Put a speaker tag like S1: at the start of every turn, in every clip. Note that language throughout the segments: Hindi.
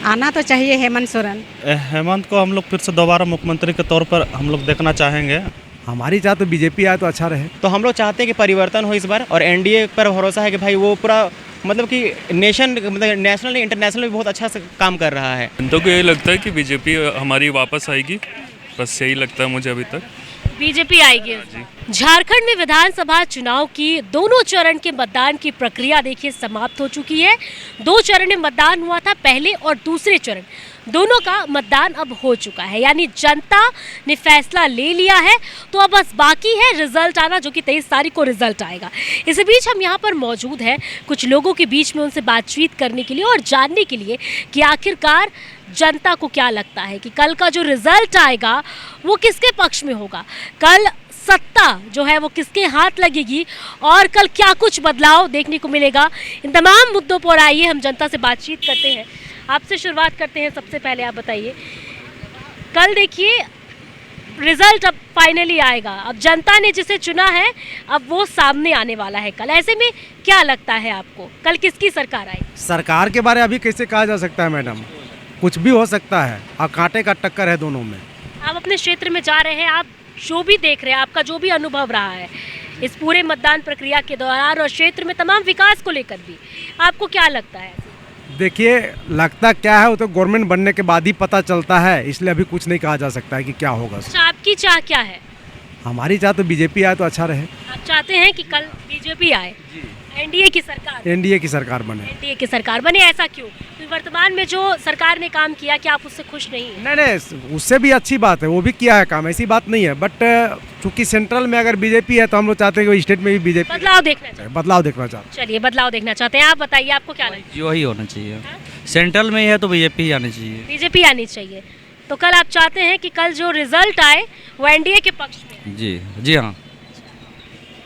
S1: आना तो चाहिए हेमंत सोरेन।
S2: हेमंत को हम लोग फिर से दोबारा मुख्यमंत्री के तौर पर हम लोग देखना चाहेंगे।
S3: हमारी चाह तो बीजेपी आए तो अच्छा रहे।
S4: तो हम लोग चाहते हैं कि परिवर्तन हो इस बार, और एनडीए पर भरोसा है कि भाई वो पूरा मतलब कि नेशनल इंटरनेशनल भी बहुत अच्छा से काम कर रहा है।
S5: तो यही लगता है कि बीजेपी हमारी वापस आएगी, बस यही लगता है मुझे अभी तक।
S6: बीजेपी आएगी। झारखंड में विधानसभा चुनाव की दोनों चरण के मतदान की प्रक्रिया देखिए समाप्त हो चुकी है। 2 चरण में मतदान हुआ था, पहले और दूसरे चरण दोनों का मतदान अब हो चुका है, यानी जनता ने फैसला ले लिया है। तो अब बस बाकी है रिजल्ट आना, जो कि 23 तारीख को रिजल्ट आएगा। इस बीच हम यहाँ पर मौजूद हैं कुछ लोगों के बीच में, उनसे बातचीत करने के लिए और जानने के लिए कि आखिरकार जनता को क्या लगता है कि कल का जो रिजल्ट आएगा वो किसके पक्ष में होगा, कल सत्ता जो है वो किसके हाथ लगेगी और कल क्या कुछ बदलाव देखने को मिलेगा। इन तमाम मुद्दों पर आइए हम जनता से बातचीत करते हैं। आपसे शुरुआत करते हैं। सबसे पहले आप बताइए, कल देखिए रिजल्ट अब फाइनली आएगा, अब जनता ने जिसे चुना है अब वो सामने आने वाला है कल। ऐसे में क्या लगता है आपको कल किसकी सरकार आएगी?
S3: सरकार के बारे में अभी कैसे कहा जा सकता है मैडम, कुछ भी हो सकता है। अब कांटे का टक्कर है दोनों में।
S6: आप अपने क्षेत्र में जा रहे हैं, आप जो भी देख रहे हैं, आपका जो भी अनुभव रहा है इस पूरे मतदान प्रक्रिया के दौरान और क्षेत्र में तमाम विकास को लेकर भी, आपको क्या लगता है?
S3: देखिए, लगता क्या है वो तो गवर्नमेंट बनने के बाद ही पता चलता है, इसलिए अभी कुछ नहीं कहा जा सकता है कि क्या होगा।
S6: अच्छा, आपकी चाह क्या है?
S3: हमारी चाह तो बीजेपी आए तो अच्छा रहे।
S6: आप चाहते हैं कि कल बीजेपी आए, एनडीए की सरकार?
S3: एनडीए की सरकार बने।
S6: एनडीए की सरकार बने, ऐसा क्यों? तो वर्तमान में जो सरकार ने काम किया, क्या आप उससे खुश नहीं हैं?
S3: नहीं, उससे भी अच्छी बात है, वो भी किया है काम, ऐसी बात नहीं है। बट चूंकि सेंट्रल में अगर बीजेपी है तो हम लोग चाहते हैं कि स्टेट में भी बीजेपी
S6: बदलाव देखना चाहते हैं।
S3: बदलाव देखना चाहते हैं।
S6: चलिए, बदलाव देखना चाहते हैं। आप बताइए, आपको क्या लगता है?
S7: वही होना चाहिए। सेंट्रल में ही है तो बीजेपी ही आनी चाहिए।
S6: बीजेपी आनी चाहिए। तो कल आप चाहते हैं कि कल जो रिजल्ट आए वो एनडीए के पक्ष में?
S7: जी हाँ।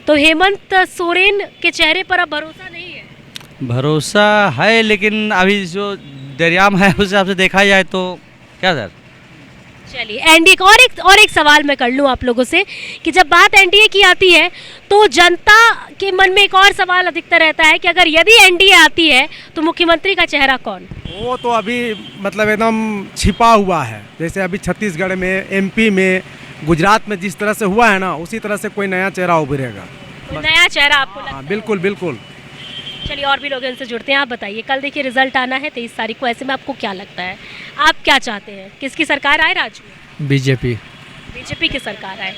S6: तो हेमंत सोरेन के चेहरे पर अब भरोसा नहीं है?
S7: भरोसा है, लेकिन अभी जो दरियाम है उस हिसाब से देखा जाए तो क्या सर।
S6: चलिए, एनडीए का और एक सवाल मैं कर लूँ आप लोगों से कि जब बात एनडीए की आती है तो जनता के मन में एक और सवाल अधिकतर रहता है कि अगर यदि एनडीए आती है तो मुख्यमंत्री का चेहरा कौन?
S3: वो तो अभी मतलब एकदम छिपा हुआ है। जैसे अभी छत्तीसगढ़ में, एमपी में, गुजरात में जिस तरह से हुआ है ना, उसी तरह से कोई नया चेहरा उभरेगा।
S6: नया चेहरा आपको लगता है?
S3: बिल्कुल बिल्कुल।
S6: चलिए, और भी लोग इनसे जुड़ते हैं। आप बताइए, कल देखिए रिजल्ट आना है 23 तारीख को, ऐसे में आपको क्या लगता है, आप क्या चाहते हैं, किसकी सरकार आए राज्य में? बीजेपी की सरकार आए।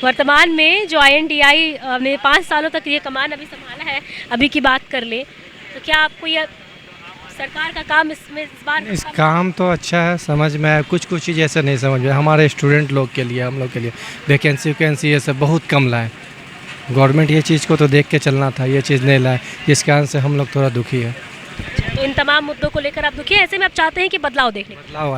S6: वर्तमान में जो INDI ने 5 सालों तक ये कमान अभी संभाला है, अभी की बात कर ले तो क्या आपको यह सरकार का काम इसमें इस बार?
S8: इस काम तो अच्छा है, समझ में आया। कुछ चीज़ ऐसे नहीं समझ में, हमारे स्टूडेंट लोग के लिए, हम लोग के लिए वैकेंसी ये सब बहुत कम लाए। गवर्नमेंट ये चीज़ को तो देख के चलना था, ये चीज़ नहीं लाए, जिस कारण से हम लोग थोड़ा दुखी है।
S6: तो इन तमाम मुद्दों को लेकर आप दुखी हैं, ऐसे में आप चाहते हैं कि बदलाव देखने?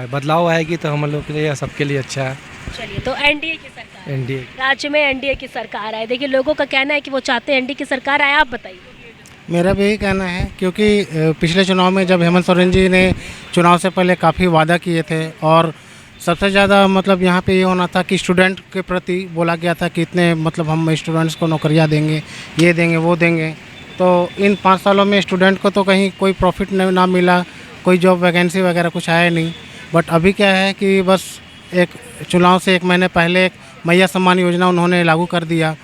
S8: बदलाव आएगी तो हम लोग के लिए, सबके लिए अच्छा है।
S6: चलिए, तो एनडीए की सरकार,
S8: एनडीए
S6: राज्य में एनडीए की सरकार आए। देखिए, लोगों का कहना है कि वो चाहते हैं एनडीए की सरकार आए। आप बताइए।
S9: मेरा भी यही कहना है, क्योंकि पिछले चुनाव में जब हेमंत सोरेन जी ने चुनाव से पहले काफ़ी वादा किए थे और सबसे ज़्यादा मतलब यहाँ पे ये होना था कि स्टूडेंट के प्रति बोला गया था कि इतने मतलब हम स्टूडेंट्स को नौकरियाँ देंगे, ये देंगे, वो देंगे। तो इन 5 सालों में स्टूडेंट को तो कहीं कोई प्रॉफिट ना मिला, कोई जॉब वैकेंसी वगैरह कुछ आया नहीं। बट अभी क्या है कि बस एक चुनाव से 1 महीने पहले एक मैया सम्मान योजना उन्होंने लागू कर दिया,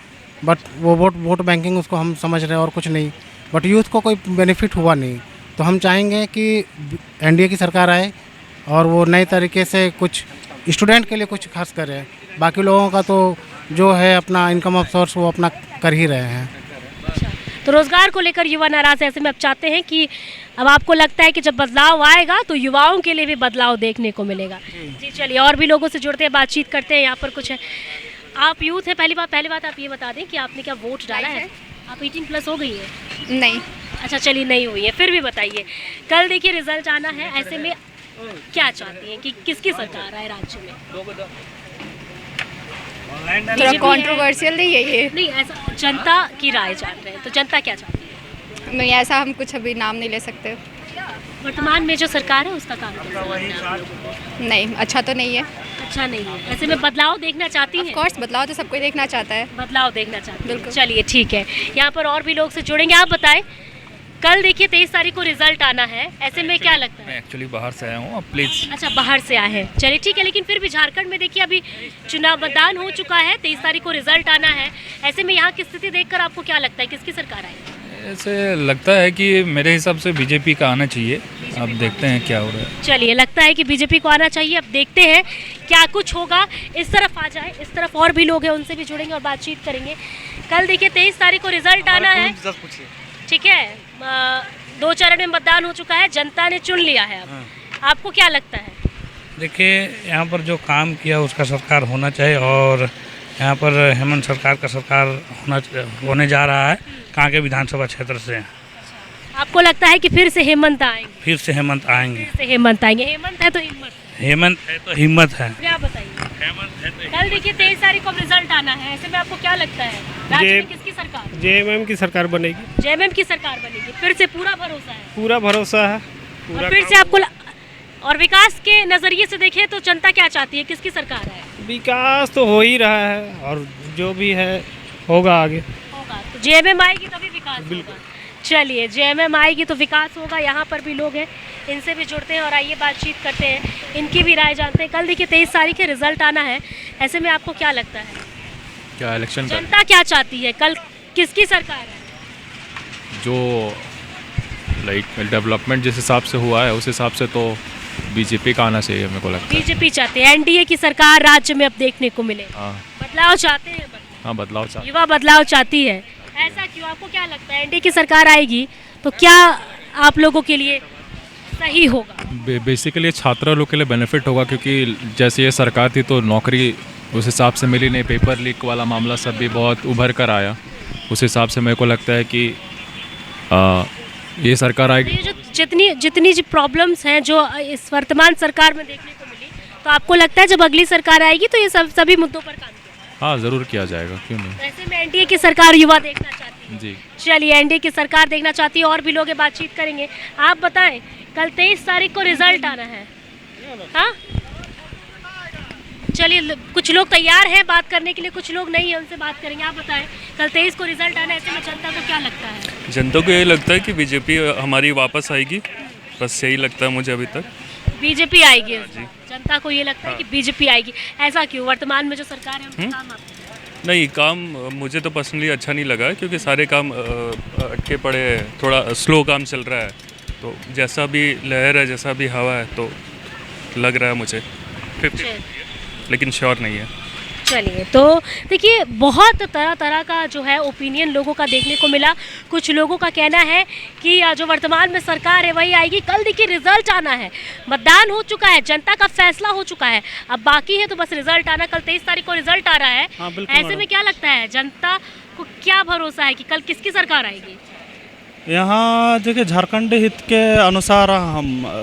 S9: बट वो वोट बैंकिंग उसको हम समझ रहे हैं और कुछ नहीं। बट यूथ को कोई बेनिफिट हुआ नहीं। तो हम चाहेंगे कि एनडीए की सरकार आए और वो नए तरीके से कुछ स्टूडेंट के लिए कुछ खास करे। बाकी लोगों का तो जो है अपना इनकम ऑफ सोर्स वो अपना कर ही रहे हैं।
S6: तो रोजगार को लेकर युवा नाराज है, ऐसे में आप चाहते हैं कि अब आपको लगता है कि जब बदलाव आएगा तो युवाओं के लिए भी बदलाव देखने को मिलेगा। जी, चलिए, और भी लोगों से जुड़ते हैं, बातचीत करते हैं। यहाँ पर कुछ है, आप यूथ हैं, पहली बात आप ये बता दें कि आपने क्या वोट डाला है? आप 18+ हो गई है?
S10: नहीं।
S6: अच्छा, चलिए, नहीं हुई है, फिर भी बताइए। कल देखिए रिजल्ट आना है, ऐसे में क्या चाहती हैं कि किसकी सरकार आए राज्य में?
S10: थोड़ा कंट्रोवर्शियल नहीं है ये?
S6: नहीं, ऐसा जनता की राय जान रहे हैं, तो जनता क्या चाहती है?
S10: नहीं, ऐसा हम कुछ अभी नाम नहीं ले सकते।
S6: वर्तमान में जो सरकार है उसका काम कैसा लगता है आप लोगों को?
S10: नहीं, अच्छा तो नहीं है।
S6: अच्छा नहीं है, ऐसे में बदलाव देखना चाहती हैं?
S10: ऑफ कोर्स, बदलाव तो सबको देखना चाहता है।
S6: बदलाव देखना चाहती हैं,
S10: बिल्कुल।
S6: चलिए, ठीक है। यहाँ पर और भी लोग से जुड़ेंगे। आप बताएं, कल देखिए 23 तारीख को रिजल्ट आना है, ऐसे में क्या लगता है?
S1: मैं एक्चुअली बाहर से आया हूँ, अब प्लीज़।
S6: अच्छा, बाहर से आए हैं, चलिए ठीक है। लेकिन फिर भी झारखंड में देखिए अभी चुनाव मतदान हो चुका है, 23 तारीख को रिजल्ट आना है, ऐसे में यहाँ की स्थिति देखकर आपको क्या लगता है, किसकी सरकार आएगी?
S1: ऐसे लगता है कि मेरे हिसाब से बीजेपी का आना चाहिए। अब देखते हैं क्या हो रहा है।
S6: चलिए, लगता है कि बीजेपी को आना चाहिए, अब देखते हैं क्या कुछ होगा। इस तरफ आ जाए, इस तरफ और भी लोग हैं, उनसे भी जुड़ेंगे और बातचीत करेंगे। कल देखिए 23 तारीख को रिजल्ट आना है, ठीक है। 2 चरण में मतदान हो चुका है, जनता ने चुन लिया है। अब आपको क्या लगता है?
S11: देखिए, यहाँ पर जो काम किया उसका सरकार होना चाहिए, और यहाँ पर हेमंत सरकार का सरकार होने जा रहा है। कहाँ के विधानसभा क्षेत्र से
S6: आपको लगता है कि फिर से हेमंत आएंगे?
S11: फिर से हेमंत आएंगे।
S6: फिर से हेमंत आएंगे। हेमंत है तो हिम्मत,
S11: हेमंत है तो हिम्मत है।
S6: क्या बताइए? हेमंत है तो कल देखिए 23 तारीख को रिजल्ट आना है, ऐसे में आपको क्या लगता है, राज्य में किसकी सरकार?
S12: जेएमएम की सरकार बनेगी।
S6: जेएमएम की सरकार बनेगी, फिर से पूरा भरोसा है?
S12: पूरा भरोसा है।
S6: और फिर से आपको और विकास के नजरिए से देखें तो जनता क्या चाहती है, किसकी सरकार है?
S12: विकास तो हो ही रहा है, और जो भी है होगा आगे।
S6: होगा तो जेएमएम आएगी तभी विकास होगा। चलिए, जेएमएम आएगी तो विकास होगा। यहाँ पर भी लोग हैं, इनसे भी जुड़ते हैं और आइए बातचीत करते हैं, इनकी भी राय जानते हैं। कल देखिए 23 तारीख के रिजल्ट आना है, ऐसे में आपको क्या लगता है,
S1: क्या इलेक्शन
S6: जनता क्या चाहती है, कल किसकी सरकार है?
S1: जो लाइक डेवलपमेंट जिस हिसाब से हुआ है उस हिसाब से तो बीजेपी का आना चाहिए, मेरे को लगता है।
S6: बीजेपी चाहते हैं, एनडीए की सरकार राज्य में अब देखने को मिले।
S1: हाँ,
S6: बदलाव चाहते हैं।
S1: हाँ, बदलाव चाहते,
S6: युवा बदलाव चाहती है, ऐसा क्यों? आपको क्या लगता है, एनडीए की सरकार आएगी तो क्या आप लोगों के लिए सही होगा?
S1: बेसिकली छात्रों लोग के लिए बेनिफिट होगा, क्योंकि जैसे ये सरकार थी तो नौकरी उस हिसाब से मिली नहीं। पेपर लीक वाला मामला सब भी बहुत उभर कर आया, उस हिसाब से मेरे को लगता है कि ये सरकार आएगी।
S6: ये जो जितनी जो प्रॉब्लम्स हैं जो इस वर्तमान सरकार में देखने को मिली, तो आपको लगता है जब अगली सरकार आएगी तो ये सभी मुद्दों पर काम किया?
S1: हाँ, ज़रूर किया जाएगा, क्यों नहीं।
S6: वैसे में एनडीए की सरकार युवा देखना चाहती है
S1: जी।
S6: चलिए, एनडीए की सरकार देखना चाहती है, और भी लोग हैं, बातचीत करेंगे। आप बताएं, कल 23 तारीख को रिजल्ट आना है, हाँ? चलिए, कुछ लोग तैयार हैं बात करने के लिए, कुछ लोग नहीं है, उनसे बात करेंगे। आप बताएं, कल 23 को रिजल्ट आना है, ऐसे में जनता को क्या लगता है?
S5: जनता को ये लगता है कि बीजेपी हमारी वापस आएगी, बस यही लगता है मुझे अभी तक।
S6: बीजेपी आएगी? जनता को ये लगता है कि बीजेपी आएगी, ऐसा क्यों? वर्तमान में जो सरकार है उनका काम आपको?
S5: नहीं, काम मुझे तो पर्सनली अच्छा नहीं लगा, क्योंकि सारे काम अटके पड़े हैं, थोड़ा स्लो काम चल रहा है। तो जैसा भी लहर है, जैसा भी हवा है, तो लग रहा है मुझे 50, लेकिन श्योर नहीं है।
S6: चलिए, तो देखिए बहुत तरह तरह का जो है ओपिनियन लोगों का देखने को मिला। कुछ लोगों का कहना है कि जो वर्तमान में सरकार है वही आएगी। कल देखिए रिजल्ट आना है, मतदान हो चुका है, जनता का फैसला हो चुका है, अब बाकी है तो बस रिजल्ट आना। कल 23 तारीख को रिजल्ट आ रहा है।
S2: हाँ,
S6: ऐसे में क्या लगता है, जनता को क्या भरोसा है कि कल किसकी सरकार आएगी?
S2: यहाँ देखिए, झारखंड हित के अनुसार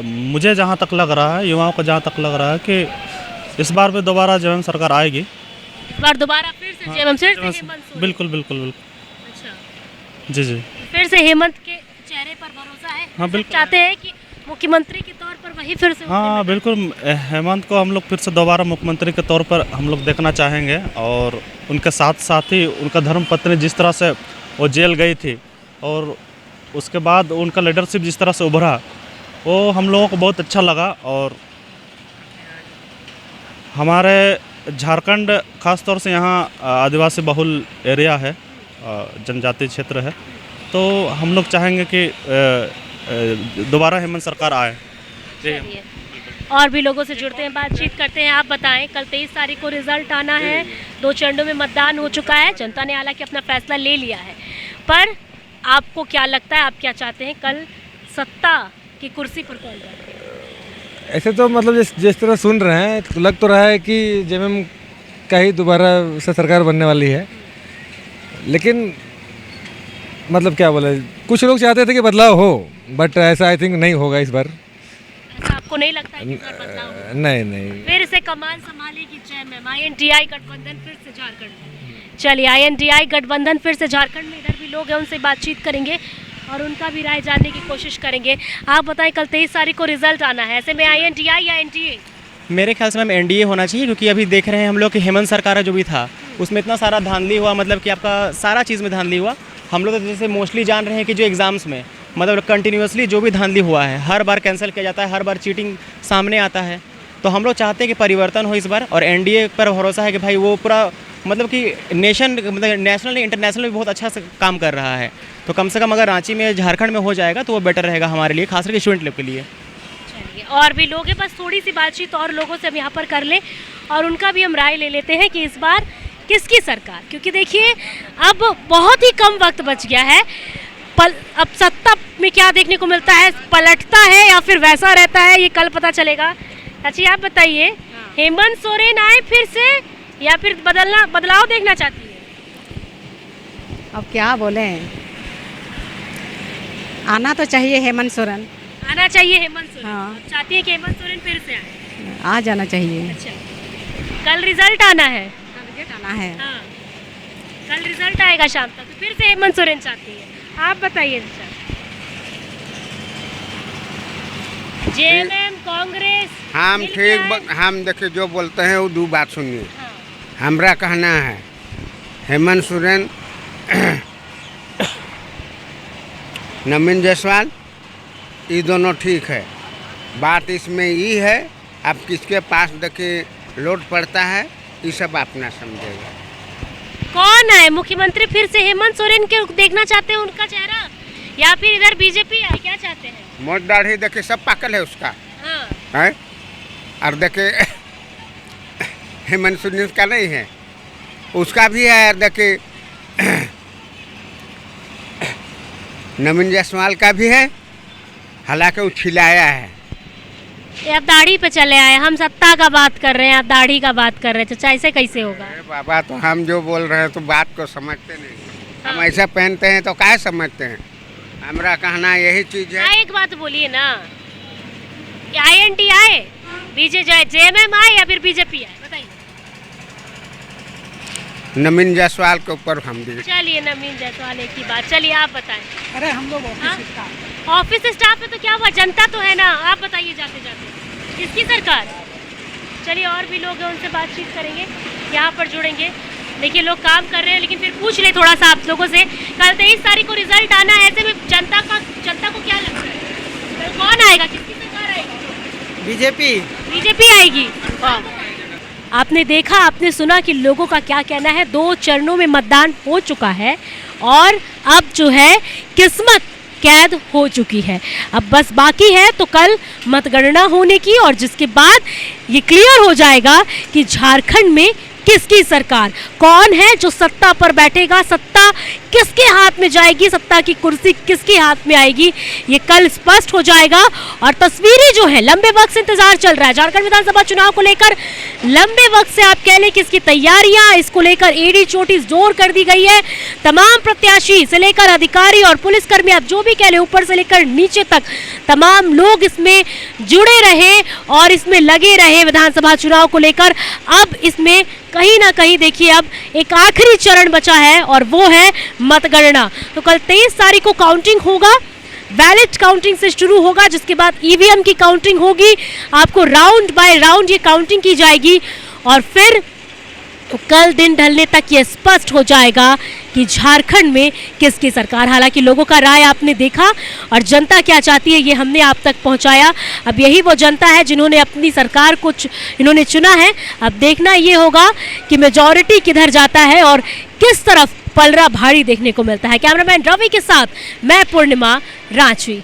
S2: मुझे जहाँ तक लग रहा है, युवाओं को जहाँ तक लग रहा है कि इस बार भी दोबारा जेएमएम सरकार आएगी।
S6: इस बार दोबारा फिर से जेएमएम,
S2: बिल्कुल बिल्कुल।
S6: अच्छा
S2: जी जी,
S6: फिर से हेमंत के चेहरे पर भरोसा है?
S2: हाँ, बिल्कुल।
S6: चाहते हैं कि मुख्यमंत्री के तौर पर वही फिर से?
S2: हाँ बिल्कुल, हेमंत को हम लोग फिर से दोबारा मुख्यमंत्री के तौर पर हम लोग देखना चाहेंगे। और उनके साथ साथ ही उनका धर्मपत्नी जिस तरह से वो जेल गई थी, और उसके बाद उनका लीडरशिप जिस तरह से उभरा, वो हम लोगों को बहुत अच्छा लगा। और हमारे झारखंड ख़ास तौर से यहाँ आदिवासी बहुल एरिया है, जनजातीय क्षेत्र है, तो हम लोग चाहेंगे कि दोबारा हेमंत सरकार आए।
S6: चलिए, और भी लोगों से जुड़ते हैं, बातचीत करते हैं। आप बताएं, कल 23 तारीख को रिजल्ट आना है, 2 चरणों में मतदान हो चुका है, जनता ने हालांकि अपना फैसला ले लिया है, पर आपको क्या लगता है, आप क्या चाहते हैं, कल सत्ता की कुर्सी पर कौन जाए?
S8: ऐसे तो मतलब जिस तरह सुन रहे हैं तो लग तो रहा है कि जेएमएम का ही दोबारा से सरकार बनने वाली है, लेकिन मतलब क्या बोले, कुछ लोग चाहते थे कि बदलाव हो, बट ऐसा आई थिंक नहीं होगा इस बार।
S6: ऐसा आपको नहीं लगता है कि इस बार बदलाव होगा?
S8: नहीं।
S6: फिर से कमान संभालेगी जेएमएम, आईएनडीआई गठबंधन फिर से झारखंड में। चलिए, आईएनडीआई गठबंधन फिर से झारखंड में, इधर भी लोग हैं, उनसे बातचीत करेंगे और उनका भी राय जानने की कोशिश करेंगे। आप बताएं, कल 23 तारीख को रिजल्ट आना है, ऐसे में आईएनडीआई या एनडीए?
S4: मेरे ख्याल से मैम एनडीए होना चाहिए, क्योंकि अभी देख रहे हैं हम लोग कि हेमंत सरकार जो भी था उसमें इतना सारा धांधली हुआ, मतलब कि आपका सारा चीज़ में धांधली हुआ। हम लोग तो जैसे मोस्टली जान रहे हैं कि जो एग्ज़ाम्स में मतलब कंटिन्यूसली जो भी धांधली हुआ है हर बार कैंसिल किया जाता है, हर बार चीटिंग सामने आता है। तो हम लोग चाहते हैं कि परिवर्तन हो इस बार, और एनडीए पर भरोसा है कि भाई वो पूरा मतलब कि मतलब नेशनल इंटरनेशनल भी बहुत अच्छा से काम कर रहा है। तो कम से कम अगर रांची में झारखंड में हो जाएगा तो वो बेटर रहेगा हमारे लिए, खास करके स्टूडेंट लोग के लिए।
S6: और भी लोग हैं, बस थोड़ी सी बातचीत और लोगों से हम यहाँ पर कर लें और उनका भी हम राय ले लेते हैं कि इस बार किसकी सरकार, क्योंकि देखिए अब बहुत ही कम वक्त बच गया है। अब सत्ता में क्या देखने को मिलता है, पलटता है या फिर वैसा रहता है, ये कल पता चलेगा। अच्छा आप बताइए, हेमंत सोरेन आए फिर से या फिर बदलाव देखना चाहती है?
S13: अब क्या बोले, आना तो चाहिए हेमंत सोरेन,
S6: आना चाहिए हेमंत सोरेन।
S13: हाँ।
S6: चाहती है कि हेमंत सोरेन फिर से आए?
S13: आ जाना चाहिए।
S6: अच्छा, कल रिजल्ट आना है।
S13: आना है।
S6: हाँ, कल रिजल्ट आएगा शाम तक, तो फिर से हेमंत सोरेन चाहती है। आप बताइए जेएमएम कांग्रेस
S14: हम ठीक, हम देखिए जो बोलते हैं वो दो बात सुनिए। हमरा कहना है हेमंत सोरेन नवीन जायसवाल ये दोनों ठीक है। बात इसमें ये है, अब किसके पास देखिए लोड पड़ता है ये सब अपना समझेगा।
S6: कौन है मुख्यमंत्री फिर से? हेमंत सोरेन के देखना चाहते हैं उनका चेहरा, या फिर इधर बीजेपी है? क्या चाहते हैं?
S14: मोट दाढ़ी देखिए सब पाकल है उसका।
S6: हाँ।
S14: है और देखिए हेमंत सोरेन का नहीं है, उसका भी है। देखिए नवीन जायसवाल का भी है, हालांकि वो छिलाया है।
S6: आप दाढ़ी पे चले आए, हम सत्ता का बात कर रहे हैं, आप दाढ़ी का बात कर रहे हैं, चाचा ऐसे कैसे होगा?
S14: बाबा तो हम जो बोल रहे हैं तो बात को समझते नहीं। हम ऐसा पहनते हैं तो क्या समझते हैं? हमारा कहना यही चीज है।
S6: एक बात बोलिए ना, INT आए, जेएमएम आए या फिर बीजेपी आए, बताइए।
S14: नवीन जायसवाल के ऊपर हम भी।
S6: चलिए नवीन जायसवाल एक ही बात, चलिए आप बताएं।
S13: अरे हम लोग
S6: ऑफिस स्टाफ है तो क्या हुआ, जनता तो है ना। आप बताइए जाते जाते किसकी सरकार? चलिए और भी लोग हैं, उनसे बातचीत करेंगे, यहाँ पर जुड़ेंगे। देखिए लोग काम कर रहे हैं, लेकिन फिर पूछ ले थोड़ा सा आप लोगों से। कल 23 तारीख को रिजल्ट आना है, ऐसे में जनता को क्या लगता है, तो कौन आएगा, किसकी सरकार आएगी? बीजेपी आएगी। आपने देखा, आपने सुना कि लोगों का क्या कहना है। 2 चरणों में मतदान हो चुका है और अब जो है किस्मत कैद हो चुकी है। अब बस बाकी है तो कल मतगणना होने की, और जिसके बाद ये क्लियर हो जाएगा कि झारखंड में किसकी सरकार, कौन है जो सत्ता पर बैठेगा, सत्ता किसके हाथ में जाएगी, सत्ता की कुर्सी किसके हाथ में आएगी, ये कल स्पष्ट हो जाएगा। और तस्वीरें जो है, लंबे वक्त से इंतजार चल रहा है झारखंड विधानसभा चुनाव को लेकर। लंबे वक्त से आप कह लें कि इसकी तैयारियां, इसको लेकर एड़ी चोटी जोर कर दी गई है। तमाम प्रत्याशी से लेकर अधिकारी और पुलिसकर्मी, आप जो भी कह लें, ऊपर से लेकर नीचे तक तमाम लोग इसमें जुड़े रहे और इसमें लगे रहे विधानसभा चुनाव को लेकर। अब इसमें कहीं ना कहीं देखिए अब एक आखिरी चरण बचा है और वो है मतगणना। तो कल 23 तारीख को काउंटिंग होगा, बैलेट काउंटिंग से शुरू होगा, जिसके बाद ईवीएम की काउंटिंग होगी। आपको राउंड बाय राउंड ये काउंटिंग की जाएगी और फिर कल दिन ढलने तक ये स्पष्ट हो जाएगा कि झारखंड में किसकी सरकार। हालांकि लोगों का राय आपने देखा और जनता क्या चाहती है ये हमने आप तक पहुंचाया। अब यही वो जनता है जिन्होंने अपनी सरकार को इन्होंने चुना है। अब देखना ये होगा कि मेजॉरिटी किधर जाता है और किस तरफ पलड़ा भारी देखने को मिलता है। कैमरामैन रवि के साथ मैं पूर्णिमा, रांची।